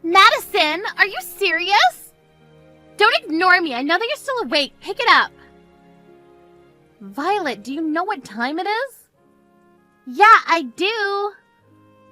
Madison, are you serious? Don't ignore me. I know that you're still awake. Pick it up. Violet, do you know what time it is? Yeah, I do.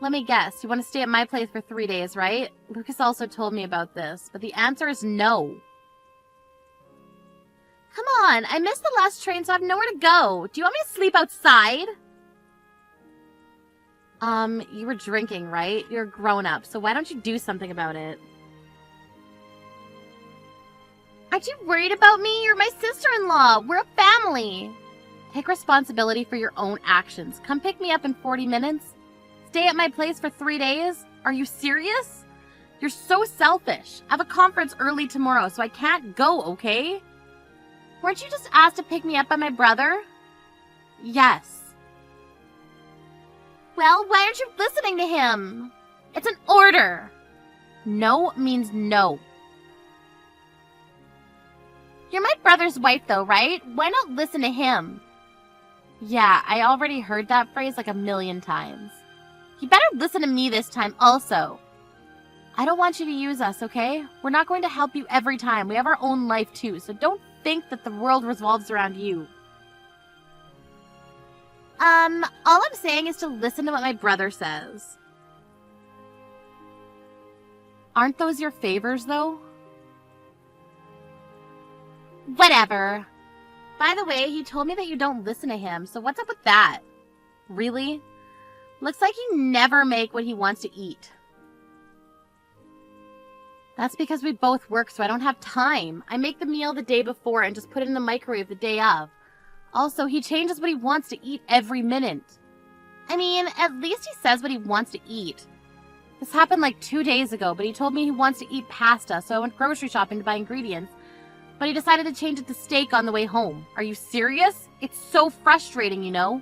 Let me guess. You want to stay at my place for 3 days, right? Lucas also told me about this, but the answer is no. Come on, I missed the last train, so I have nowhere to go. Do you want me to sleep outside? You were drinking, right? You're a grown-up, so why don't you do something about it? Aren't you worried about me? You're my sister-in-law. We're a family. Take responsibility for your own actions. Come pick me up in 40 minutes. Stay at my place for 3 days? Are you serious? You're so selfish. I have a conference early tomorrow, so I can't go, okay? Weren't you just asked to pick me up by my brother? Yes. Well, why aren't you listening to him? It's an order. No means no. You're my brother's wife, though, right? Why not listen to him? Yeah, I already heard that phrase like 1,000,000 times. You better listen to me this time also. I don't want you to use us, okay? We're not going to help you every time. We have our own life, too, so don't think that the world revolves around you. All I'm saying is to listen to what my brother says. Aren't those your favors, though? Whatever. By the way, he told me that you don't listen to him, so what's up with that? Really? Looks like you never make what he wants to eat. That's because we both work, so I don't have time. I make the meal the day before and just put it in the microwave the day of. Also, he changes what he wants to eat every minute. I mean, at least he says what he wants to eat. This happened like 2 days ago, but he told me he wants to eat pasta, so I went grocery shopping to buy ingredients. But he decided to change it to steak on the way home. Are you serious? It's so frustrating, you know?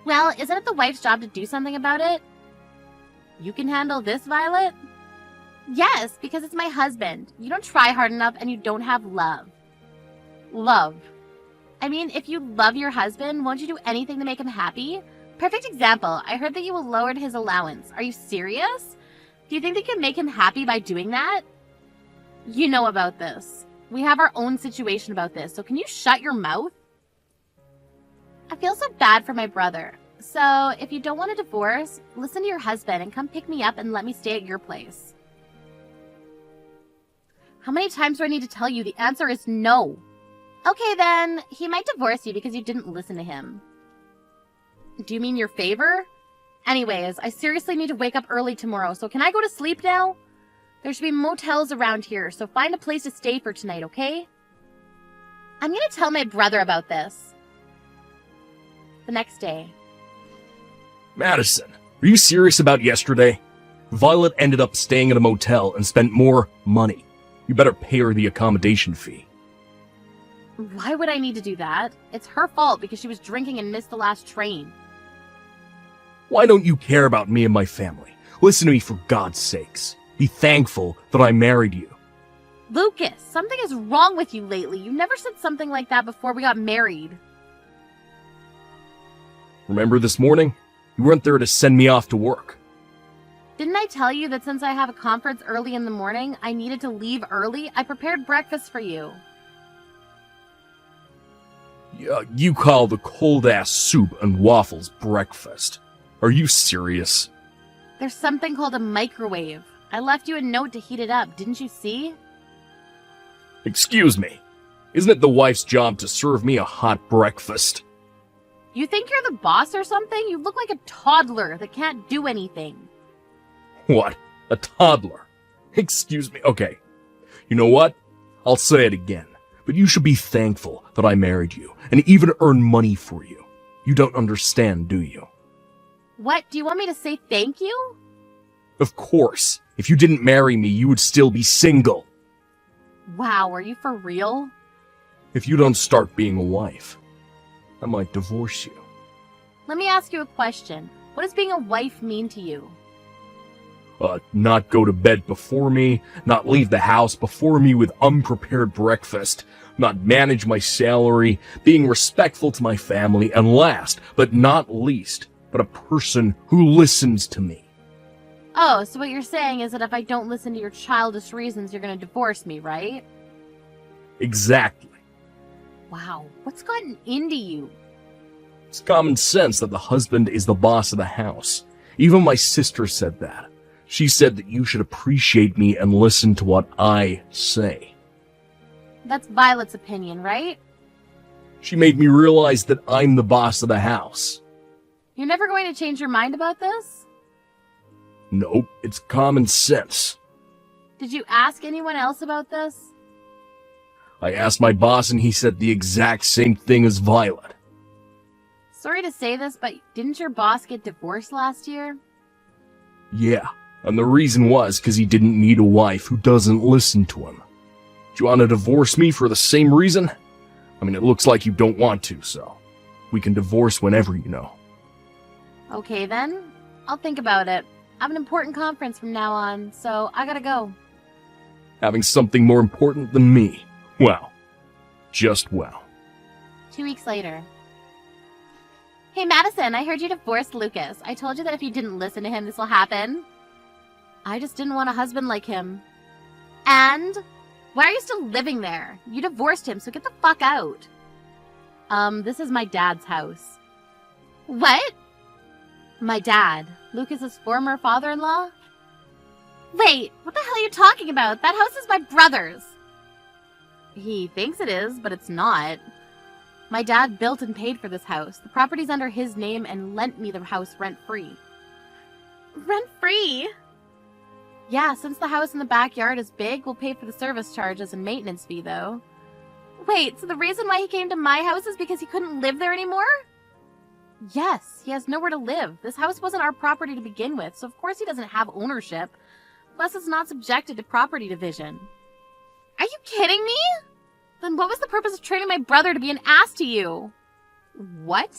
Well, isn't it the wife's job to do something about it? You can handle this, Violet? Yes, because it's my husband. You don't try hard enough and you don't have love. Love. I mean, if you love your husband, won't you do anything to make him happy? Perfect example. I heard that you lowered his allowance. Are you serious? Do you think they can make him happy by doing that? You know about this. We have our own situation about this, so can you shut your mouth? I feel so bad for my brother. So, if you don't want a divorce, listen to your husband and come pick me up and let me stay at your place. How many times do I need to tell you? The answer is no. Okay then, he might divorce you because you didn't listen to him. Do you mean your favor? Anyways, I seriously need to wake up early tomorrow, so can I go to sleep now? There should be motels around here, so find a place to stay for tonight, okay? I'm gonna tell my brother about this. The next day. Madison, are you serious about yesterday? Violet ended up staying at a motel and spent more money. You better pay her the accommodation fee. Why would I need to do that? It's her fault because she was drinking and missed the last train. Why don't you care about me and my family? Listen to me for God's sakes. Be thankful that I married you. Lucas, something is wrong with you lately. You never said something like that before we got married. Remember this morning? You weren't there to send me off to work. Didn't I tell you that since I have a conference early in the morning, I needed to leave early? I prepared breakfast for you. Yeah, you call the cold-ass soup and waffles breakfast. Are you serious? There's something called a microwave. I left you a note to heat it up, didn't you see? Excuse me. Isn't it the wife's job to serve me a hot breakfast? You think you're the boss or something? You look like a toddler that can't do anything. What? A toddler? Excuse me. Okay. You know what? I'll say it again. But you should be thankful that I married you, and even earn money for you. You don't understand, do you? What? Do you want me to say thank you? Of course. If you didn't marry me, you would still be single. Wow, are you for real? If you don't start being a wife, I might divorce you. Let me ask you a question. What does being a wife mean to you? Not go to bed before me, not leave the house before me with unprepared breakfast, not manage my salary, being respectful to my family, and last, but not least, but a person who listens to me. Oh, so what you're saying is that if I don't listen to your childish reasons, you're going to divorce me, right? Exactly. Wow, what's gotten into you? It's common sense that the husband is the boss of the house. Even my sister said that. She said that you should appreciate me and listen to what I say. That's Violet's opinion, right? She made me realize that I'm the boss of the house. You're never going to change your mind about this? Nope, it's common sense. Did you ask anyone else about this? I asked my boss and he said the exact same thing as Violet. Sorry to say this, but didn't your boss get divorced last year? Yeah, and the reason was because he didn't need a wife who doesn't listen to him. Do you want to divorce me for the same reason? I mean, it looks like you don't want to, so we can divorce whenever, you know. Okay then, I'll think about it. I have an important conference from now on, so I gotta go. Having something more important than me. Well, just well. 2 weeks later. Hey Madison, I heard you divorced Lucas. I told you that if you didn't listen to him, this will happen. I just didn't want a husband like him. And? Why are you still living there? You divorced him, so get the fuck out. This is my dad's house. What? My dad, Lucas's former father-in-law? Wait, what the hell are you talking about? That house is my brother's. He thinks it is, but it's not. My dad built and paid for this house. The property's under his name and lent me the house rent-free. Rent-free? Yeah, since the house in the backyard is big, we'll pay for the service charges and maintenance fee, though. Wait, so the reason why he came to my house is because he couldn't live there anymore? Yes, he has nowhere to live. This house wasn't our property to begin with, so of course he doesn't have ownership. Plus, it's not subjected to property division. Are you kidding me? Then what was the purpose of training my brother to be an ass to you? What?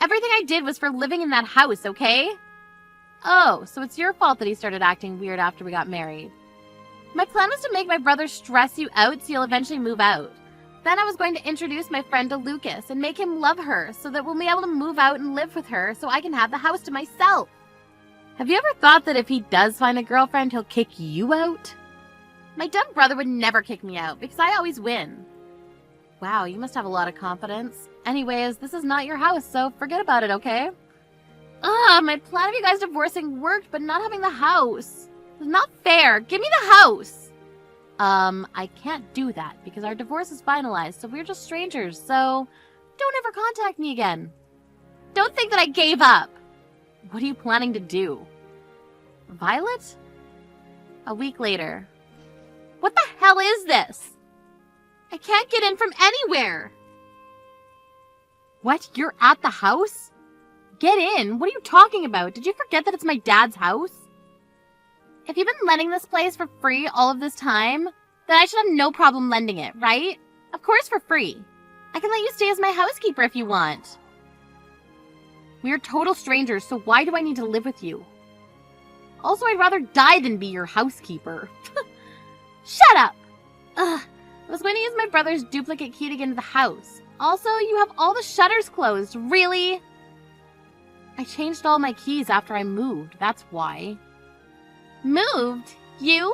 Everything I did was for living in that house, okay? Oh, so it's your fault that he started acting weird after we got married. My plan was to make my brother stress you out so you'll eventually move out. Then I was going to introduce my friend to Lucas and make him love her so that we'll be able to move out and live with her so I can have the house to myself. Have you ever thought that if he does find a girlfriend, he'll kick you out? My dumb brother would never kick me out because I always win. Wow, you must have a lot of confidence. Anyways, this is not your house, so forget about it, okay? Ugh, my plan of you guys divorcing worked, but not having the house. It's not fair. Give me the house. I can't do that because our divorce is finalized, so we're just strangers, so don't ever contact me again. Don't think that I gave up. What are you planning to do? Violet? A week later. What the hell is this? I can't get in from anywhere. What? You're at the house? Get in. What are you talking about? Did you forget that it's my dad's house? If you've been letting this place for free all of this time, then I should have no problem lending it, right? Of course for free. I can let you stay as my housekeeper if you want. We're total strangers, so why do I need to live with you? Also, I'd rather die than be your housekeeper. Shut up! Ugh, I was going to use my brother's duplicate key to get into the house. Also, you have all the shutters closed, really? I changed all my keys after I moved, that's why. Moved? You?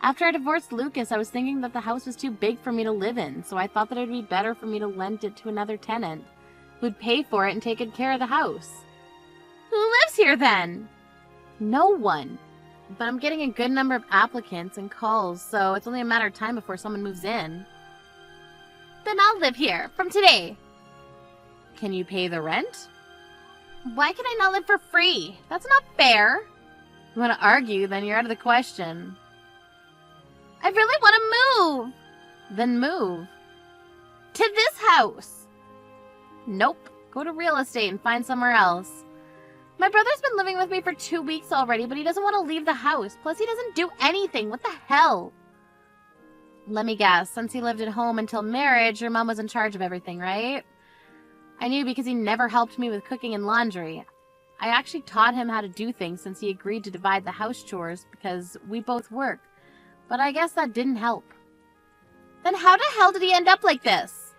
After I divorced Lucas, I was thinking that the house was too big for me to live in, so I thought that it would be better for me to lend it to another tenant, who'd pay for it and take good care of the house. Who lives here then? No one. But I'm getting a good number of applicants and calls, so it's only a matter of time before someone moves in. Then I'll live here, from today. Can you pay the rent? Why can I not live for free? That's not fair. You want to argue, then you're out of the question. I really want to move. Then move. To this house. Nope. Go to real estate and find somewhere else. My brother's been living with me for 2 weeks already, but he doesn't want to leave the house. Plus, he doesn't do anything. What the hell? Let me guess. Since he lived at home until marriage, your mom was in charge of everything, right? I knew because he never helped me with cooking and laundry. I actually taught him how to do things since he agreed to divide the house chores because we both work. But I guess that didn't help. Then how the hell did he end up like this?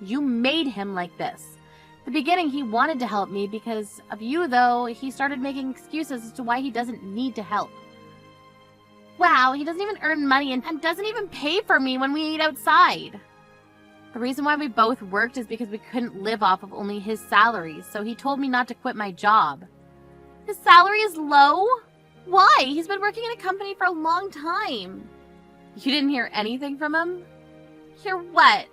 You made him like this. The beginning, he wanted to help me because of you, though. He started making excuses as to why he doesn't need to help. Wow, he doesn't even earn money and doesn't even pay for me when we eat outside. The reason why we both worked is because we couldn't live off of only his salary, so he told me not to quit my job. His salary is low? Why? He's been working in a company for a long time. You didn't hear anything from him? Hear what?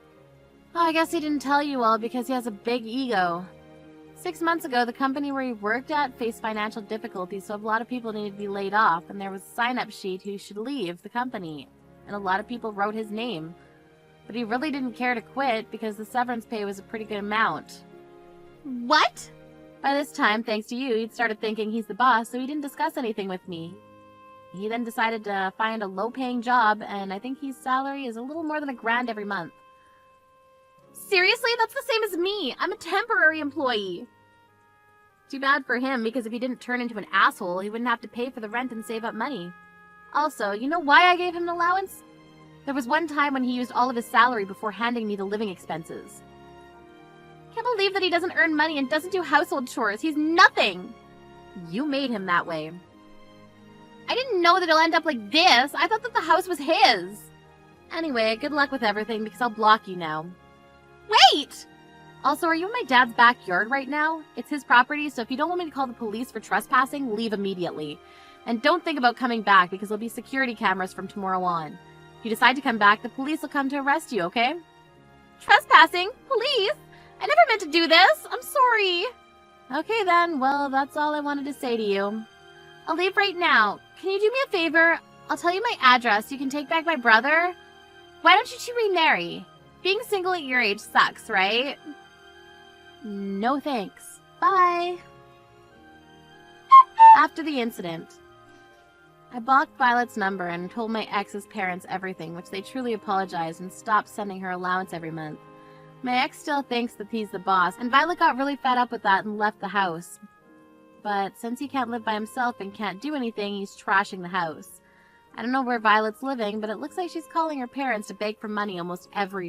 Oh, I guess he didn't tell you all because he has a big ego. 6 months ago, the company where he worked at faced financial difficulties, so a lot of people needed to be laid off, and there was a sign-up sheet who should leave the company, and a lot of people wrote his name. But he really didn't care to quit because the severance pay was a pretty good amount. What? By this time, thanks to you, he'd started thinking he's the boss, so he didn't discuss anything with me. He then decided to find a low-paying job, and I think his salary is a little more than $1,000 every month. Seriously? That's the same as me. I'm a temporary employee. Too bad for him, because if he didn't turn into an asshole, he wouldn't have to pay for the rent and save up money. Also, you know why I gave him an allowance? There was one time when he used all of his salary before handing me the living expenses. Can't believe that he doesn't earn money and doesn't do household chores. He's nothing. You made him that way. I didn't know that it'll end up like this. I thought that the house was his. Anyway, good luck with everything because I'll block you now. Wait! Also, are you in my dad's backyard right now? It's his property, so if you don't want me to call the police for trespassing, leave immediately. And don't think about coming back because there'll be security cameras from tomorrow on. If you decide to come back, the police will come to arrest you, okay? Trespassing? Police? I never meant to do this. I'm sorry. Okay then, well, that's all I wanted to say to you. I'll leave right now. Can you do me a favor? I'll tell you my address. You can take back my brother. Why don't you two remarry? Being single at your age sucks, right? No thanks. Bye. After the incident, I blocked Violet's number and told my ex's parents everything, which they truly apologized and stopped sending her allowance every month. My ex still thinks that he's the boss, and Violet got really fed up with that and left the house. But since he can't live by himself and can't do anything, he's trashing the house. I don't know where Violet's living, but it looks like she's calling her parents to beg for money almost every